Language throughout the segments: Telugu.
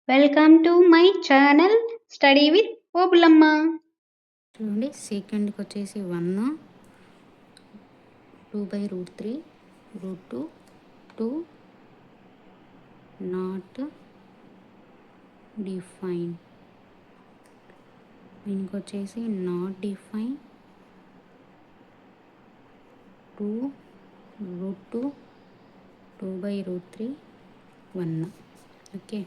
Welcome to my channel study with Obulamma. చూడండి సెకండ్కి వచ్చేసి 1 2/√3 √2 2 నాట్ డిఫైన్. దీనికి వచ్చేసి నాట్ డిఫైన్ 2 √2 2/√3 1. ఓకే,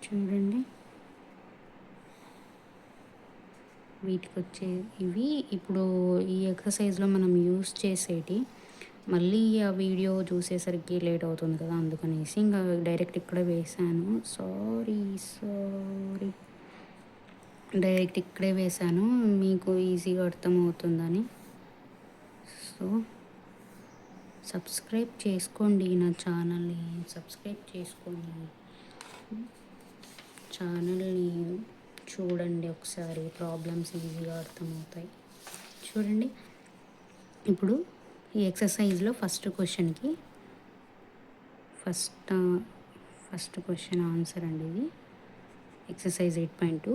చూడండి వీటికి వచ్చే ఇవి ఇప్పుడు ఈ ఎక్సర్సైజ్లో మనం యూస్ చేసేటి. మళ్ళీ ఆ వీడియో చూసేసరికి లేట్ అవుతుంది కదా, అందుకనేసి ఇంకా డైరెక్ట్ ఇక్కడే వేసాను. సారీ డైరెక్ట్ ఇక్కడే వేసాను, మీకు ఈజీగా అర్థమవుతుందని. సో సబ్స్క్రైబ్ చేసుకోండి, నా ఛానల్ని సబ్స్క్రైబ్ చేసుకోండి, ఛానల్ని చూడండి ఒకసారి, ప్రాబ్లమ్స్ ఈజీగా అర్థమవుతాయి. చూడండి ఇప్పుడు ఈ ఎక్సర్సైజ్లో ఫస్ట్ క్వశ్చన్కి ఫస్ట్ క్వశ్చన్ ఆన్సర్ అండి ఇది. ఎక్సర్సైజ్ 8.2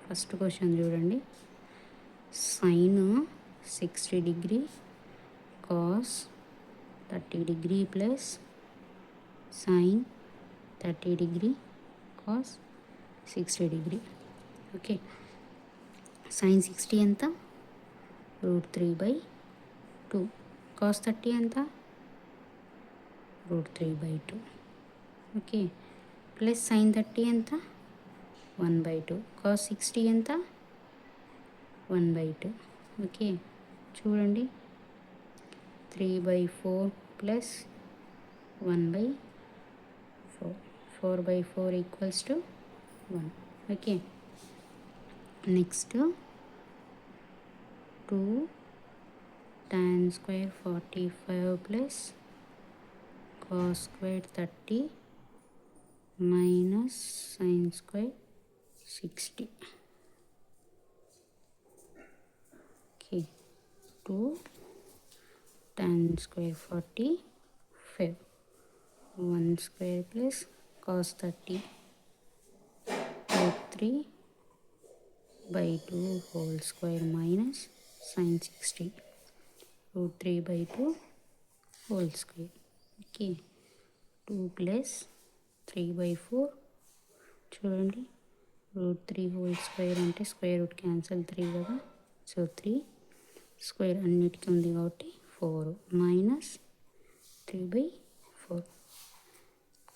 ఫస్ట్ క్వశ్చన్ చూడండి. Sine 60 degree cos 30 degree plus sine 30 degree cos 60 degree. Okay, sine 60 ఎంత? √3/2. కాస్ 30 ఎంత? √3/2. ఓకే, ప్లస్ సైన్ 30 ఎంత? 1/2. కాస్ 60 ఎంత? 1/2. ఓకే, చూడండి 3/4 plus 1/4. 4/4 equals to 1. Okay, next 2 tan square 45 plus cos square 30 minus sin square 60. Okay, 2 tan square 45 1 square plus cos 30 √3/2 whole square minus sin 60 √3/2 whole square. Okay, 2 plus 3/4. చూడండి √3 whole square అంటే స్క్వేర్ రూట్ క్యాన్సల్ 3 కదా, సో 3 స్క్వేర్ అన్నిటికీ ఉంది కాబట్టి 4 మైనస్ 3/4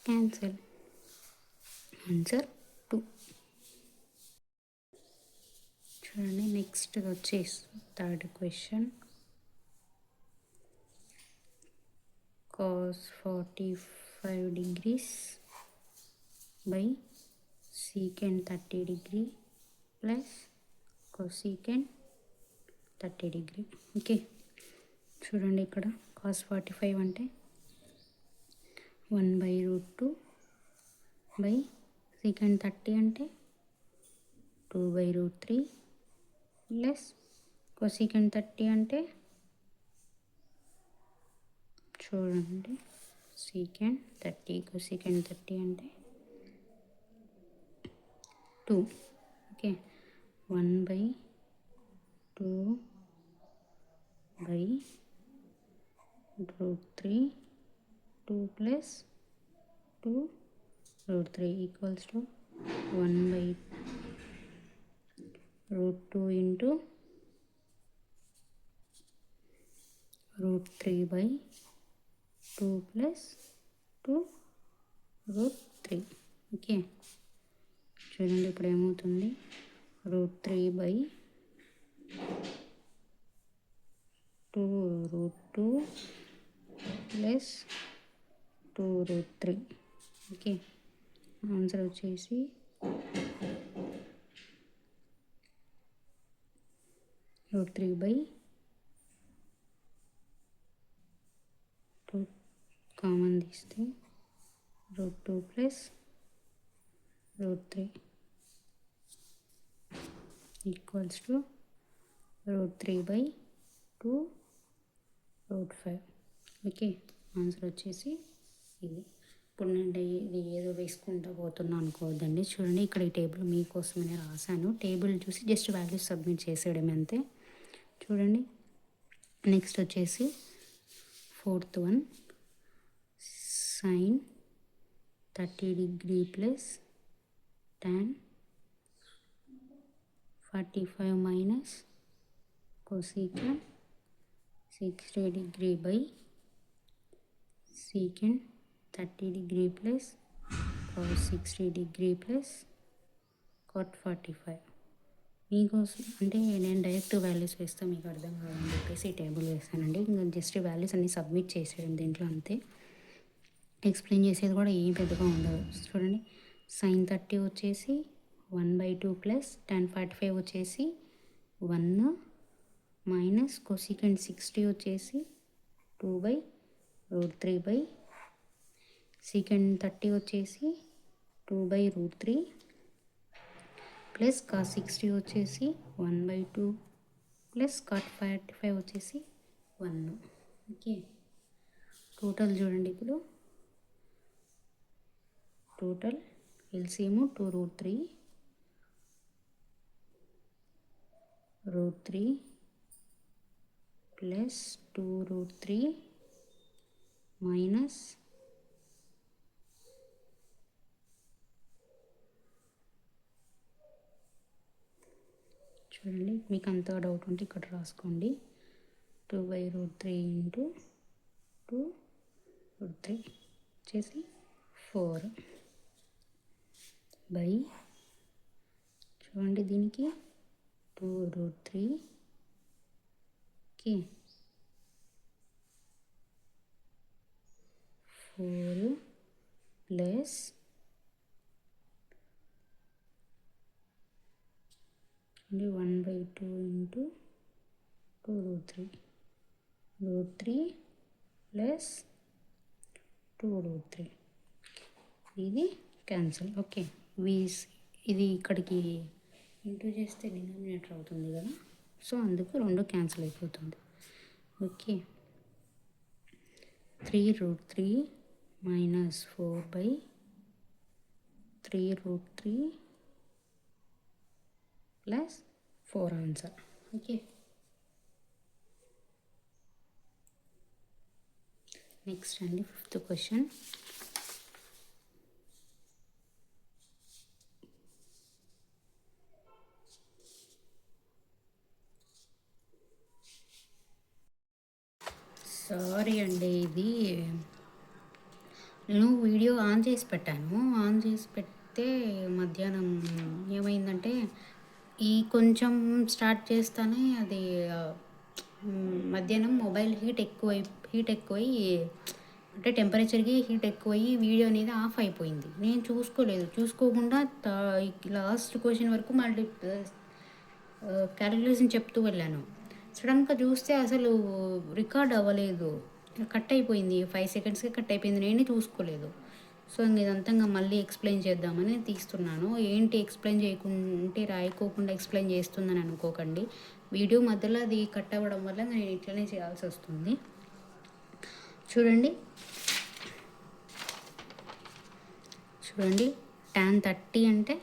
క్యాన్సల్, ఆన్సర్ 2. చూడండి నెక్స్ట్ వచ్చేసి third question. cos 45 degrees by secant 30 degree plus cosecant 30 degree. Okay, చూడండి ఇక్కడ cos 45 అంటే 1/√2 బై secant 30 అంటే 2/√3 ప్లస్ cosecant 30 అంటే చూడండి secant 30 cosecant 30 అంటే 2. Okay, 1/2/√3 2 plus 2√3 equals to 1/√2 into √3/2 plus 2√3. Okay, చూడండి ఇప్పుడు ఏమవుతుంది, √3/2 ప్లస్ 2√3. ఓకే, ఆన్సర్ వచ్చేసి √3/2 కామన్ తీస్తే √2 plus √3 equals to √3/2 √5. Okay, answer వచ్చేసి ఇది. ఇప్పుడు నేను ఇది ఏదో వేసుకుంటా పోతున్నా అనుకోవద్దండి. చూడండి ఇక్కడ ఈ టేబుల్ మీకోసమనే రాశాను. టేబుల్ చూసి జస్ట్ వాల్యూస్ సబ్మిట్ చేసేయడం అంతే. చూడండి నెక్స్ట్ వచ్చేసి 4th one sin 30 degree plus tan 45 minus cosecant 60 degree by secant 30 degree plus cos 60 degree plus cot 45. మీకోసం అంటే నేను డైరెక్ట్ వాల్యూస్ వేస్తే మీకు అర్థం కాదని చెప్పేసి ఈ టేబుల్ వేస్తానండి. ఇంకా జస్ట్ వాల్యూస్ అన్నీ సబ్మిట్ చేసేయడం దీంట్లో అంతే. ఎక్స్ప్లెయిన్ చేసేది కూడా ఏం పెద్దగా ఉండదు. చూడండి sin 30 వచ్చేసి 1/2 ప్లస్ tan 45 వచ్చేసి 1 మైనస్ కొసికెంట్ 60 వచ్చేసి 2/√3 బై సీకెంట్ 30 వచ్చేసి 2/√3 ప్లస్ కాస్ 60 వచ్చేసి 1/2 ప్లస్ కాట్ 45 వచ్చేసి 1. ఓకే టోటల్ చూడండి ఇప్పుడు టోటల్ ఎల్సిఎము 2√3 √3 ప్లస్ 2√3 మైనస్ చూడండి మీకు అంత డౌట్ ఉంటే ఇక్కడ రాసుకోండి 2/√3 ఇంటూ 2√3 వచ్చేసి 4 బై చూడండి దీనికి 2√3 ఓకే 4 ప్లస్ 1/2 ఇంటూ 2√3 √3 ప్లస్ 2√3 ఇది క్యాన్సిల్. ఓకే ఇది ఇక్కడికి ఇంటూ చేస్తే డినామినేటర్ అవుతుంది కదా, సో అందుకు 2 క్యాన్సిల్ అయిపోతుంది. Okay 3√3 minus 4/3√3 plus 4 answer. Okay next అండి 5th క్వశ్చన్. సారీ అండి, ఇది నేను వీడియో ఆన్ చేసి పెట్టాను. ఆన్ చేసి పెడితే మధ్యాహ్నం ఏమైందంటే ఈ కొంచెం స్టార్ట్ చేస్తానే అది మధ్యాహ్నం మొబైల్ హీట్ ఎక్కువై అంటే టెంపరేచర్కి హీట్ ఎక్కువయ్యి వీడియో అనేది ఆఫ్ అయిపోయింది. నేను చూసుకోకుండా లాస్ట్ క్వశ్చన్ వరకు మళ్ళీ క్యాలిక్యులేషన్ చెప్తూ వెళ్ళాను. సడన్గా చూస్తే అసలు రికార్డ్ అవ్వలేదు, కట్ అయిపోయింది. 5 సెకండ్స్కి కట్ అయిపోయింది, నేనే చూసుకోలేదు. సో ఇదంతా మళ్ళీ ఎక్స్ప్లెయిన్ చేద్దామని తీస్తున్నాను. ఏంటి ఎక్స్ప్లెయిన్ చేయకుంటే రాయకోకుండా ఎక్స్ప్లెయిన్ చేస్తుందని అనుకోకండి. వీడియో మధ్యలో అది కట్ అవ్వడం వల్ల నేను ఇట్లనే చేయాల్సి వస్తుంది. చూడండి tan 30 అంటే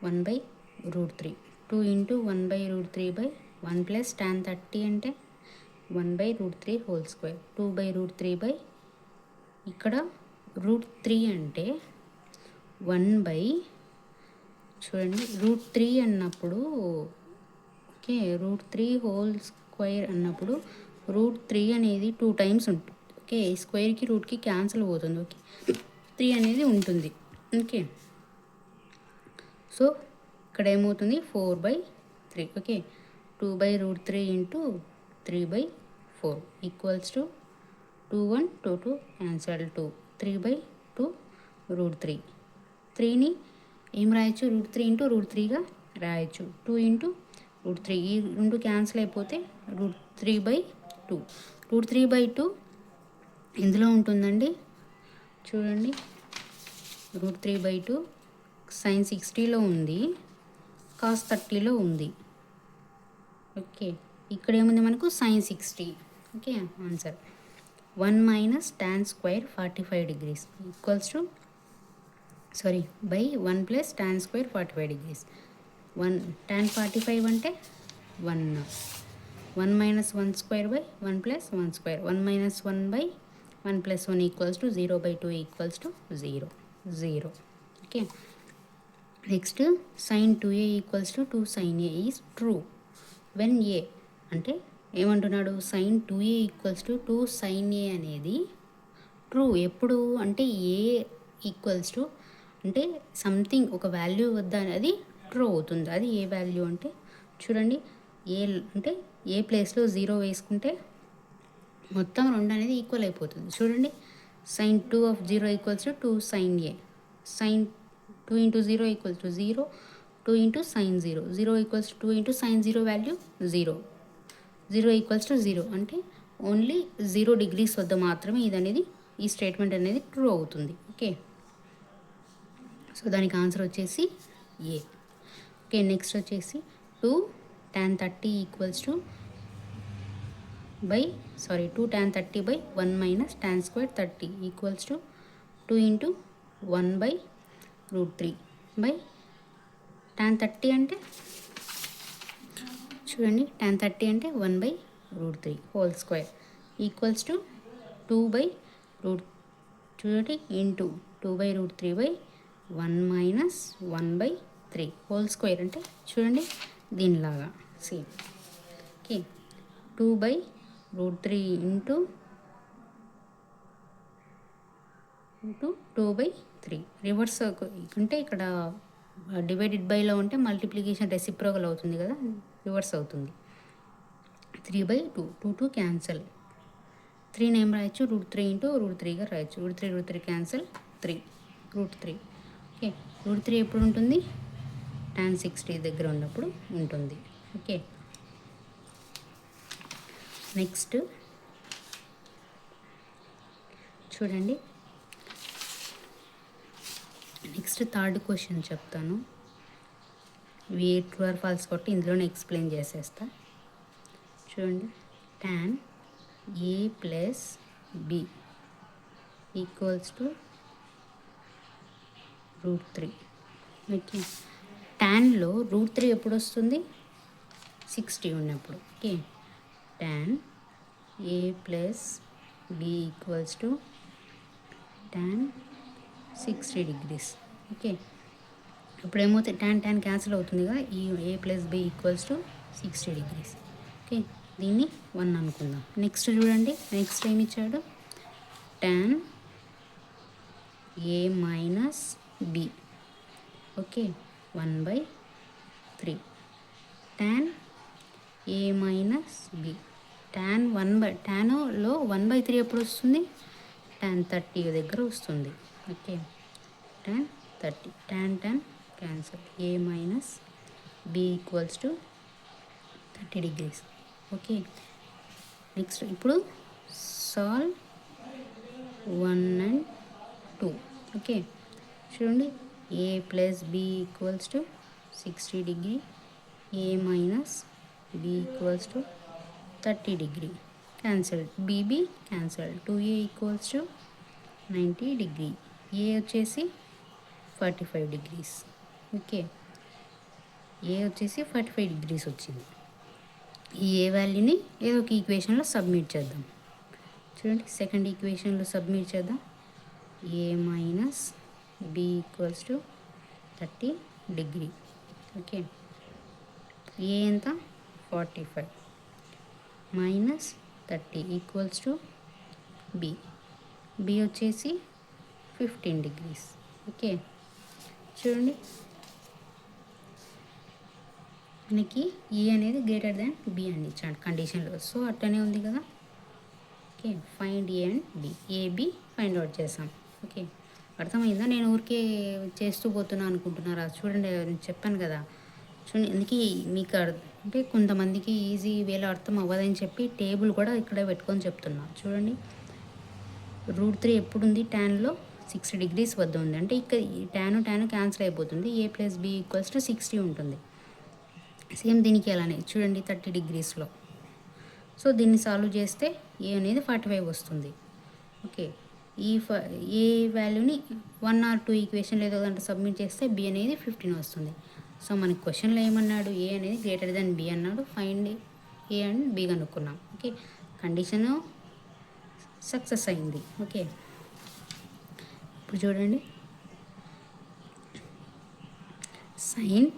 1/√3 2 ఇంటూ 1/√3 బై 1 ప్లస్ tan 30 అంటే 1/√3 హోల్ స్క్వేర్ 2/√3 బై ఇక్కడ √3 అంటే 1 చూడండి √3 అన్నప్పుడు ఓకే √3 హోల్ స్క్వేర్ అన్నప్పుడు √3 అనేది 2 టైమ్స్ ఉంటుంది. ఓకే స్క్వేర్కి రూట్కి క్యాన్సిల్ పోతుంది. ఓకే 3 అనేది ఉంటుంది. ఓకే సో ఇక్కడ ఏమవుతుంది 4/3. Okay 2/√3 into 3/4 equals to 2 1 2 2 cancel 2 3/2 √3. 3ని ఏం రాయొచ్చు √3 ఇంటూ √3గా రాయొచ్చు. 2 ఇంటూ √3 ఈ 2 క్యాన్సిల్ అయిపోతే √3/2. √3/2 ఎందులో ఉంటుందండి చూడండి √3/2 sin 60లో ఉంది, cos 30లో ఉంది. ఓకే ఇక్కడ ఏముంది మనకు sin 60. Okay answer 1 minus tan square 45 degrees equals to by 1 plus tan square 45 degrees. 1 tan 45 అంటే 1. 1 minus 1 square by 1 plus 1 square. 1 minus 1 by 1 plus 1 equals to 0 by 2 equals to 0. 0. Okay. Next, sin 2a equals to 2 sin a is true. When a అంటే ఏమంటున్నాడు, sin 2a equals to 2 sin a అనేది ట్రూ ఎప్పుడు అంటే ఏ ఈక్వల్స్ టు అంటే సంథింగ్ ఒక వాల్యూ వద్ద అది ట్రూ అవుతుంది. అది ఏ వాల్యూ అంటే చూడండి, ఏ అంటే ఏ ప్లేస్లో 0 వేసుకుంటే మొత్తం 2 అనేది ఈక్వల్ అయిపోతుంది. చూడండి, sin 2 of 0 equals to 2 sin a. sin 2 into 0 equals to 0. 2 into sin 0. 0 equals to 2 into sin 0 value 0. 0 equals to 0 అంటే ఓన్లీ 0 డిగ్రీస్ వద్ద మాత్రమే ఇది అనేది ఈ స్టేట్మెంట్ అనేది ట్రూ అవుతుంది. ఓకే, సో దానికి ఆన్సర్ వచ్చేసి ఏ. ఓకే, నెక్స్ట్ వచ్చేసి 2 tan 30 equals to 2 tan 30 by 1 minus tan square 30 equals to 2 into 1 by √3 by tan 30 అంటే చూడండి, tan 30 అంటే 1 by √3 whole square equals to 2 by చూడండి into 2 by √3 by 1 minus 1 by 3 whole square అంటే చూడండి దీనిలాగా same. Okay, 2 by √3 into 2 by 3 reverse అంటే ఇక్కడ డివైడెడ్ బైలో ఉంటే మల్టిప్లికేషన్ రెసిప్రోకల్ అవుతుంది కదా, రివర్స్ అవుతుంది. 3 by 2 2 క్యాన్సల్, 3 నేమ్ రాయొచ్చు, √3 ఇంటూ √3గా రాయొచ్చు. √3 క్యాన్సల్, 3 √3. ఓకే, √3 ఎప్పుడు ఉంటుంది, tan 60 దగ్గర ఉన్నప్పుడు ఉంటుంది. ఓకే, నెక్స్ట్ చూడండి, నెక్స్ట్ థర్డ్ క్వశ్చన్ చెప్తాను. ఇవి ట్రూ ఆర్ ఫాల్స్ కొట్టి ఇందులోనే ఎక్స్ప్లెయిన్ చేసేస్తా. చూడండి, tan a plus b equals to √3. Okay, ట్యాన్లో √3 ఎప్పుడు వస్తుంది, 60 ఉన్నప్పుడు. Okay, tan a plus b equals to tan 60 degrees. Okay, ఇప్పుడు ఏమవుతుంది, tan క్యాన్సిల్ అవుతుంది కదా, ఈ a plus b equals to 60 degrees. Okay, దీన్ని 1 అనుకుందాం. నెక్స్ట్ చూడండి, నెక్స్ట్ ఏమి ఇచ్చాడు, tan a minus b. Okay, 1/3 tan a minus b. ట్యాన్లో 1/3 ఎప్పుడు వస్తుంది, tan 30 దగ్గర వస్తుంది. Okay, tan 30, tan cancel, a minus b equals to 30 degrees. Okay, next ఇప్పుడు సాల్వ్ 1 and 2. ఓకే, చూడండి, a plus b equals to 60 degree, a minus b equals to 30 degree. Cancel, bb cancel, 2a equals to 90 degree. ఏ వచ్చేసి 45 degrees. ఓకే, ఏ వచ్చేసి 45 degrees వచ్చింది. ఈ ఏ వాల్యూని ఏదో ఒక ఈక్వేషన్లో సబ్మిట్ చేద్దాం. చూడండి, సెకండ్ ఈక్వేషన్లో సబ్మిట్ చేద్దాం. A minus b equals to 30 degree. Okay, a ఎంత 45 minus 30 equals to b. B వచ్చేసి 15 degrees. ఓకే, చూడండి, మనకి ఏ అనేది గ్రేటర్ దాన్ బి అని ఇచ్చాడు కండిషన్లో, సో అట్టనే ఉంది కదా. Okay, find A and B, AB find out చేసాం. ఓకే, అర్థమైందా, నేను ఊరికే చేస్తూ పోతున్నా అనుకుంటున్నారా? చూడండి, నేను చెప్పాను కదా, చూడండి, ఎందుకు మీకు అంటే కొంతమందికి ఈజీ వేలో అర్థం అవ్వదని చెప్పి టేబుల్ కూడా ఇక్కడ పెట్టుకొని చెప్తున్నా. చూడండి, √3 ఎప్పుడు ఉంది, ట్యాన్లో 60 degrees వద్ద ఉంది అంటే ఇక్కడ ట్యాను క్యాన్సిల్ అయిపోతుంది, a plus b equals to 60 ఉంటుంది. సేమ్ దీనికి అలానే చూడండి 30 degreesలో. సో దీన్ని సాల్వ్ చేస్తే a అనేది 45 వస్తుంది. ఓకే. ఏ వాల్యూని 1 ఆర్ 2 ఈక్వేషన్‌లో ఏదో దాంట్లో సబ్మిట్ చేస్తే బి అనేది 15 వస్తుంది. సో, మనకి క్వెషన్‌లో ఏమన్నాడు? ఏ అనేది గ్రేటర్ దెన్ బి అన్నాడు. ఫైండ్ ఏ అండ్ బి కనుక్కున్నాం. ఓకే. కండిషను సక్సెస్ అయింది. ఓకే. ఇప్పుడు చూడండి. సైన్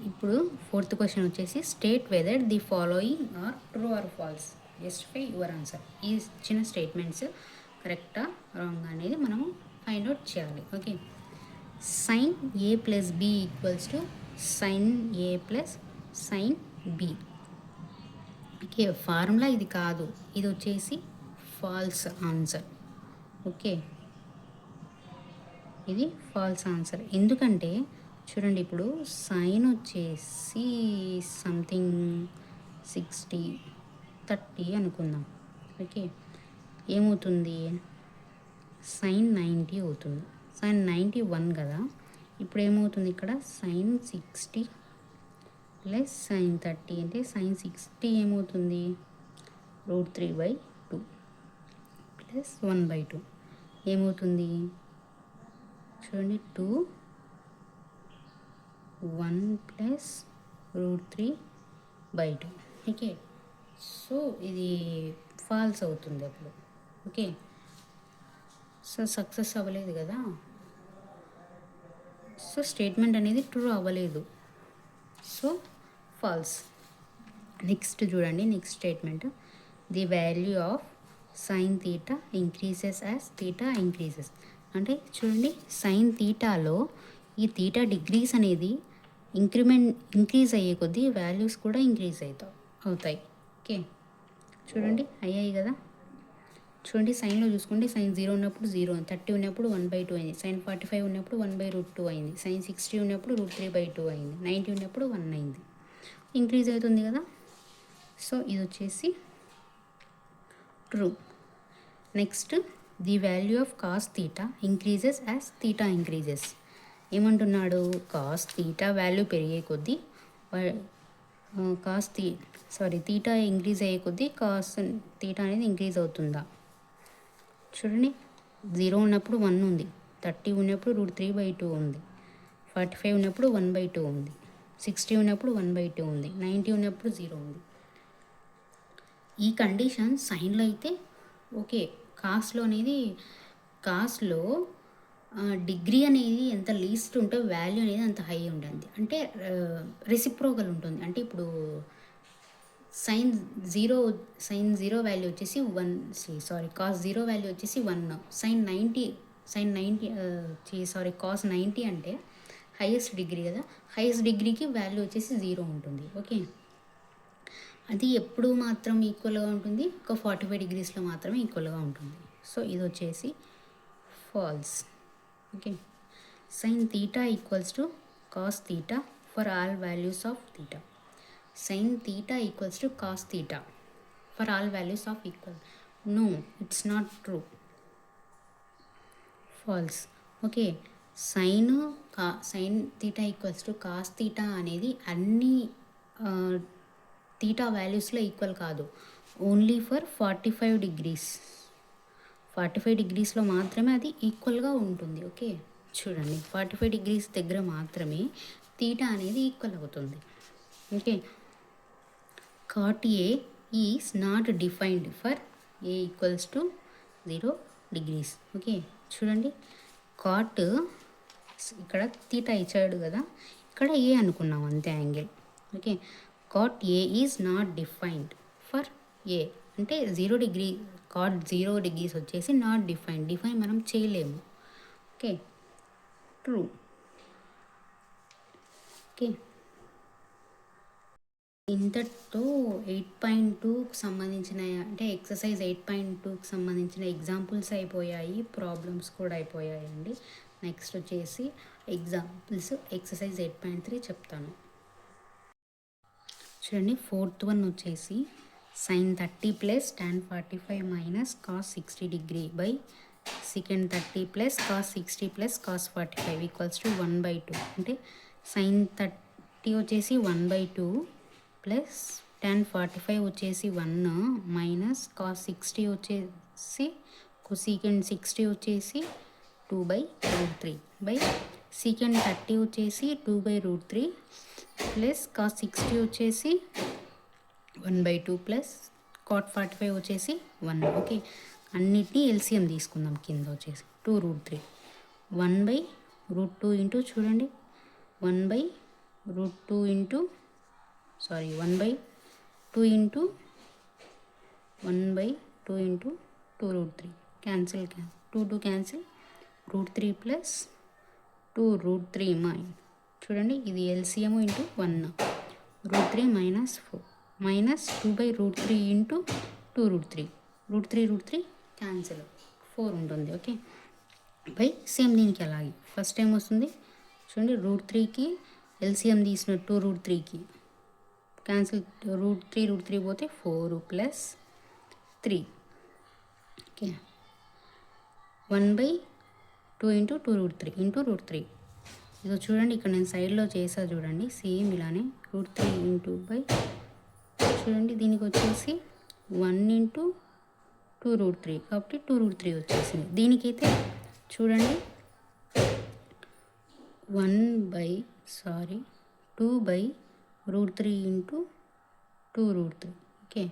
ఇప్పుడు ఫోర్త్ క్వశ్చన్ వచ్చేసి state whether the following are true or false. Justify your answer. ఈ ఇచ్చిన స్టేట్మెంట్స్ కరెక్టా రాంగ్ అనేది మనము ఫైండ్ అవుట్ చేయాలి. Okay. Sine a plus b equals to sine a plus sine b. Okay. Formula ఇది కాదు, ఇది వచ్చేసి ఫాల్స్ ఆన్సర్. ఓకే, ఇది ఫాల్స్ ఆన్సర్. ఎందుకంటే చూడండి, ఇప్పుడు సైన్ వచ్చేసి సంథింగ్ 60 30 అనుకుందాం. ఓకే, ఏమవుతుంది? సైన్ 90 అవుతుంది. సైన్ 91 కదా. ఇప్పుడు ఏమవుతుంది ఇక్కడ? సైన్ 60 ప్లస్ సైన్ 30 అంటే సైన్ 60 ఏమవుతుంది? √3/2 ప్లస్ 1/2 ఏమవుతుంది? చూడండి, 2 1 ప్లస్ √3/2. ఓకే, సో ఇది ఫాల్స్ అవుతుంది అప్పుడు. ఓకే, సో సక్సెస్ అవ్వలేదు కదా. సో స్టేట్మెంట్ అనేది ట్రూ అవ్వలేదు, సో ఫాల్స్. నెక్స్ట్ చూడండి, next statement. The value of sine theta increases as theta increases. అంటే చూడండి, సైన్ తీటాలో ఈ తీటా డిగ్రీస్ అనేది ఇంక్రీజ్ అయ్యే కొద్దీ వాల్యూస్ కూడా ఇంక్రీజ్ అవుతాయి. ఓకే, చూడండి అయ్యాయి కదా. చూడండి, సైన్లో చూసుకుంటే సైన్ 0 ఉన్నప్పుడు 0, 30 ఉన్నప్పుడు 1/2 అయింది, సైన్ 45 ఉన్నప్పుడు 1/√2 అయింది, సైన్ 60 ఉన్నప్పుడు √3/2 అయింది, 90 ఉన్నప్పుడు 1 అయింది. ఇంక్రీజ్ అవుతుంది కదా. సో ఇది వచ్చేసి true. Next, the value of cos theta increases as theta increases. ఏమంటున్నాడు? కాస్ తీటా వాల్యూ పెరిగే కొద్దీ తీటా ఇంక్రీజ్ అయ్యే కొద్దీ కాస్ తీటా అనేది ఇంక్రీజ్ అవుతుందా? చూడండి, 0 ఉన్నప్పుడు 1 ఉంది, 30 ఉన్నప్పుడు √3/2 ఉంది, 45 ఉన్నప్పుడు 1/2 ఉంది, 60 ఉన్నప్పుడు 1/2 ఉంది, 90 ఉన్నప్పుడు 0 ఉంది. ఈ కండిషన్ సైన్లో అయితే ఓకే. కాస్ట్లో డిగ్రీ అనేది ఎంత లీస్ట్ ఉంటే వాల్యూ అనేది అంత హై ఉంటుంది. అంటే రెసిప్రోకల్ ఉంటుంది. అంటే ఇప్పుడు సైన్ జీరో వాల్యూ వచ్చేసి 1, కాస్ 0 వాల్యూ వచ్చేసి 1, కాస్ 90 అంటే హైయెస్ట్ డిగ్రీ కదా. హైయెస్ట్ డిగ్రీకి వాల్యూ వచ్చేసి 0 ఉంటుంది. ఓకే, అది ఎప్పుడు మాత్రం ఈక్వల్గా ఉంటుంది? ఒక 45 డిగ్రీస్లో మాత్రమే ఈక్వల్గా ఉంటుంది. సో ఇది వచ్చేసి false. Okay, sine theta equals to cos theta for all values of theta. Sine theta equals to cos theta for all values of equal. No, it's not true. False. Okay, sine theta equals to cos theta అనేది అన్ని తీటా వాల్యూస్లో ఈక్వల్ కాదు. Only for 45 degrees. 45 డిగ్రీస్లో మాత్రమే అది ఈక్వల్గా ఉంటుంది. ఓకే, చూడండి, 45 డిగ్రీస్ దగ్గర మాత్రమే తీటా అనేది ఈక్వల్ అవుతుంది. Okay, cot A is not defined for A equals to 0 degrees. Okay, చూడండి, కాట్ ఇక్కడ తీటా ఇచ్చాడు కదా, ఇక్కడ ఏ అనుకున్నాం అంతే angle. Okay, cot A is not defined for A అంటే 0 డిగ్రీ. కాట్ 0 డిగ్రీస్ వచ్చేసి నాట్ డిఫైన్ మనం చేయలేము. Okay, true. ఓకే, ఇంతటితో 8.2కి సంబంధించిన అంటే ఎక్సర్సైజ్ 8.2కి సంబంధించిన ఎగ్జాంపుల్స్ అయిపోయాయి, ప్రాబ్లమ్స్ కూడా అయిపోయాయండి. నెక్స్ట్ వచ్చేసి ఎగ్జాంపుల్స్ ఎక్సర్సైజ్ 8.3 చెప్తాను. చూడండి, ఫోర్త్ వన్ వచ్చేసి sine 30 plus tan 45 minus cos 60 degree by second 30 plus cos 60 plus cos 45 equals to 1/2. అంటే సైన్ 30 వచ్చేసి 1/2 ప్లస్ tan 45 వచ్చేసి 1 మైనస్ కాస్ 60 వచ్చేసి కొసీకెంట్ 60 వచ్చేసి 2/√3 బై సీకెంట్ 30 వచ్చేసి 2/√3 ప్లస్ కాస్ 60 వచ్చేసి 1/2 ప్లస్ కాట్ 45 వచ్చేసి 1. ఓకే, అన్నిటినీ ఎల్సిఎం తీసుకుందాం. కింద వచ్చేసి 2√3 1/√2 ఇంటూ చూడండి 1/√2 into 1/2 into 2√3 cancel 2 cancel √3 plus 2√3 చూడండి ఇది LCM into 1 √3 minus 4 minus 2/√3 into 2√3 √3 cancel 4 ఉంటుంది. ఓకే, బై సేమ్ దీనికి అలాగే ఫస్ట్ టైం వస్తుంది చూడండి √3కి ఎల్సిఎం తీసిన 2√3కి క్యాన్సిల్ √3 పోతే 4 ప్లస్ 3. Okay, 1/2 into 2√3 into √3. ఇదో చూడండి ఇక్కడ నేను సైడ్లో చేసా చూడండి సేమ్ ఇలానే √3 ఇంటూ బై చూడండి దీనికి వచ్చేసి 1 ఇంటూ 2√3 కాబట్టి 2√3 వచ్చేసింది. దీనికైతే చూడండి 2/√3 ఇంటూ 2√3. ఓకే,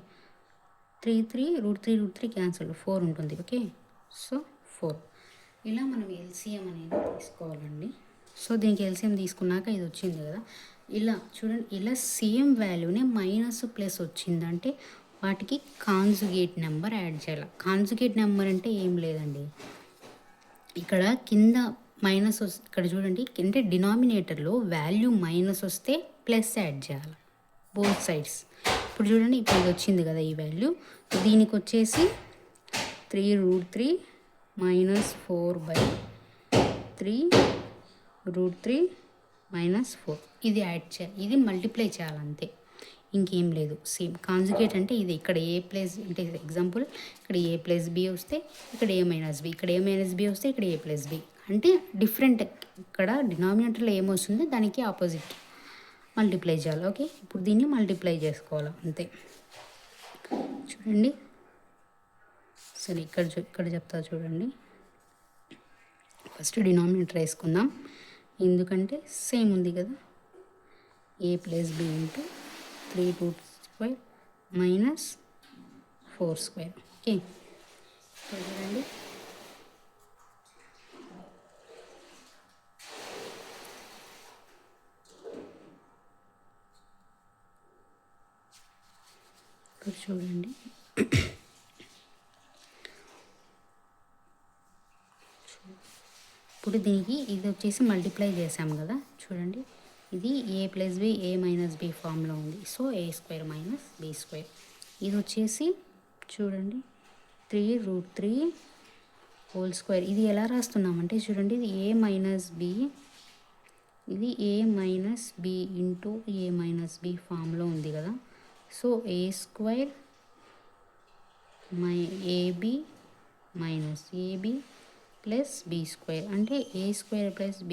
3 √3 క్యాన్సిల్ 4 ఉంటుంది. ఓకే, సో 4 ఇలా మనం ఎల్సిఎం అనేది తీసుకోవాలండి. సో దీనికి ఎల్సిఎం తీసుకున్నాక ఇది వచ్చింది కదా, ఇలా చూడండి ఇలా సేమ్ వాల్యూనే మైనస్ ప్లస్ వచ్చిందంటే వాటికి కాంజుగేట్ నెంబర్ యాడ్ చేయాలి. కాంజుగేట్ నెంబర్ అంటే ఏం లేదండి, ఇక్కడ కింద మైనస్ ఇక్కడ చూడండి అంటే డినామినేటర్లో వాల్యూ మైనస్ వస్తే ప్లస్ యాడ్ చేయాలి బోత్ సైడ్స్. ఇప్పుడు చూడండి ఇప్పుడు ఇది వచ్చింది కదా ఈ వాల్యూ, దీనికి వచ్చేసి 3√3 మైనస్ 4/3 మైనస్ 4 ఇది యాడ్ చేయాలి, ఇది మల్టిప్లై చేయాలంతే, ఇంకేం లేదు. సేమ్ కాంజుగేట్ అంటే ఇది ఇక్కడ ఏ ప్లస్ అంటే ఎగ్జాంపుల్ ఇక్కడ ఏ ప్లస్ బి వస్తే ఇక్కడ ఏ మైనస్ బి, ఇక్కడ ఏ మైనస్ బి వస్తే ఇక్కడ ఏ ప్లస్ బి అంటే డిఫరెంట్. ఇక్కడ డినామినేటర్లో ఏమొస్తుందో దానికి ఆపోజిట్ మల్టిప్లై చేయాలి. ఓకే, ఇప్పుడు దీన్ని మల్టిప్లై చేసుకోవాలి అంతే. చూడండి సరే ఇక్కడ చెప్తా చూడండి. ఫస్ట్ డినామినేటర్ వేసుకుందాం ఎందుకంటే సేమ్ ఉంది కదా, a plus b into 3² minus 4². Okay, చూడండి ఇక్కడ చూడండి ఇప్పుడు దీనికి ఇది వచ్చేసి మల్టిప్లై చేసాం కదా, చూడండి ఇది ఏ ప్లస్ బి ఏ మైనస్ బి ఫామ్లో ఉంది. So a² minus b². ఇది వచ్చేసి చూడండి 3√3² ఇది ఎలా రాస్తున్నామంటే చూడండి ఇది a మైనస్ బి, ఇది a minus B into A minus B ఫామ్లో ఉంది కదా. So a² ab minus ab plus b² అంటే a² plus b²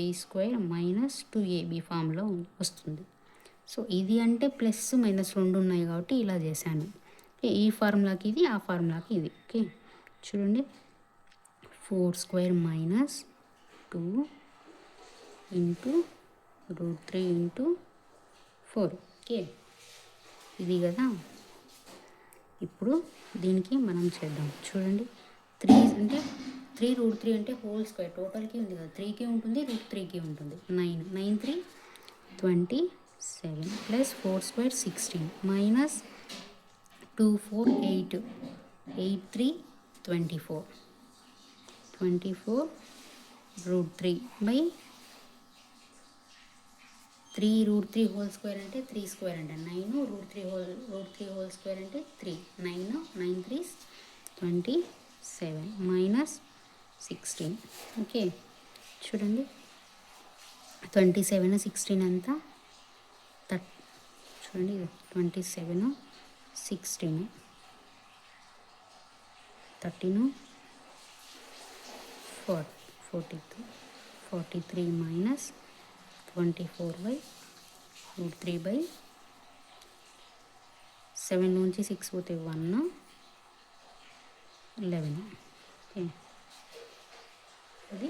minus 2ab ఫామ్లో వస్తుంది. సో ఇది అంటే ప్లస్ మైనస్ 2 ఉన్నాయి కాబట్టి ఇలా చేశాను. ఈ ఫార్ములాకి ఇది, ఆ ఫార్ములాకి ఇది. ఓకే, చూడండి 4² మైనస్ 2 ఇంటూ √3 ఇంటూ 4. ఓకే, ఇది కదా. ఇప్పుడు దీనికి మనం చేద్దాం చూడండి 3 అంటే 3√3 అంటే హోల్² టోటల్కి ఉంది కదా, 3కి ఉంటుంది √3కి ఉంటుంది. 9 3 27 ప్లస్ 4² 16 మైనస్ 2 4 8 8 3 24 √3 బై 3√3 హోల్² అంటే 3² అంటే 9 √3 హోల్² అంటే 3 9 9 3 27 మైనస్ 16. ఓకే, చూడండి 27 16 అంతా చూడండి 27 16 13 43 మైనస్ 24/√3 బై 7 నుంచి 6 పోతే 1 11. ఓకే, అది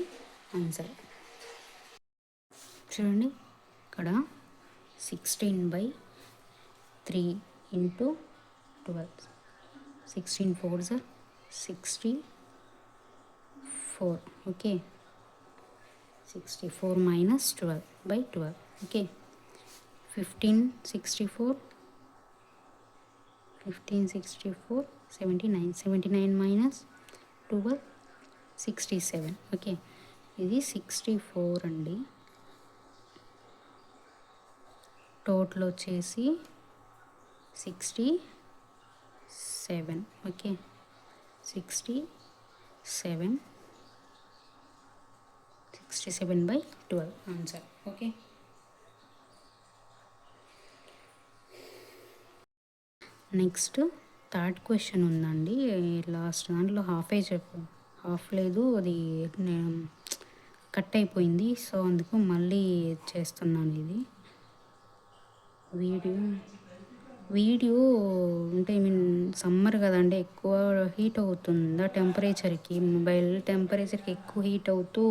ఆన్సర్. చూడండి ఇక్కడ 16/3 into 12. 16 4s are 64. Okay, 64 minus 12/12. Okay, 1564 79. 79 minus 12 67. Okay, ఇది 64 అండి. టోటల్ వచ్చేసి 67. Okay, 67/12 answer. Okay, next third question ఉందండి. లాస్ట్ దాంట్లో హాఫే హాఫ్ లేదు, అది కట్ అయిపోయింది. సో అందుకు మళ్ళీ చేస్తున్నాను. ఇది వీడియో అంటే సమ్మర్ కదండి, ఎక్కువ హీట్ అవుతుందా టెంపరేచర్కి, మొబైల్ టెంపరేచర్కి ఎక్కువ హీట్ అవుతూ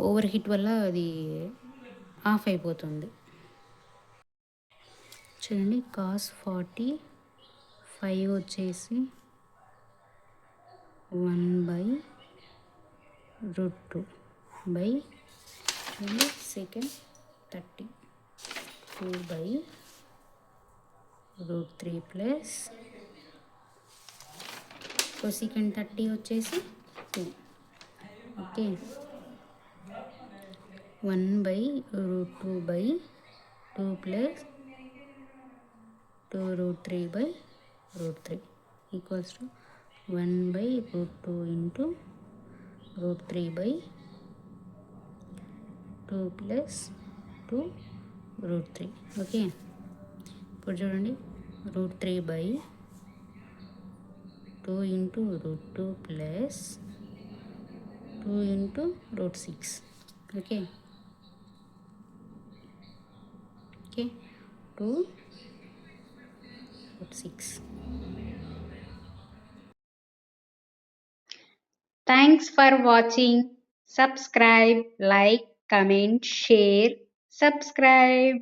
ఓవర్ హీట్ వల్ల అది ఆఫ్ అయిపోతుంది. చూడండి cos 45 వచ్చేసి 1/√2 బై చూడండి సెకండ్ 30 2/√3 ప్లస్ సెకండ్ 30 వచ్చేసి 2. Okay, 1/√2/2 plus 2√3/√3 equals to 1/√2 into √3/2 plus 2√3. Okay, ఇప్పుడు చూడండి √3/2 into √2 plus 2 into √6. Okay, 2√6. Thanks for watching. Subscribe, like, comment, share. Subscribe.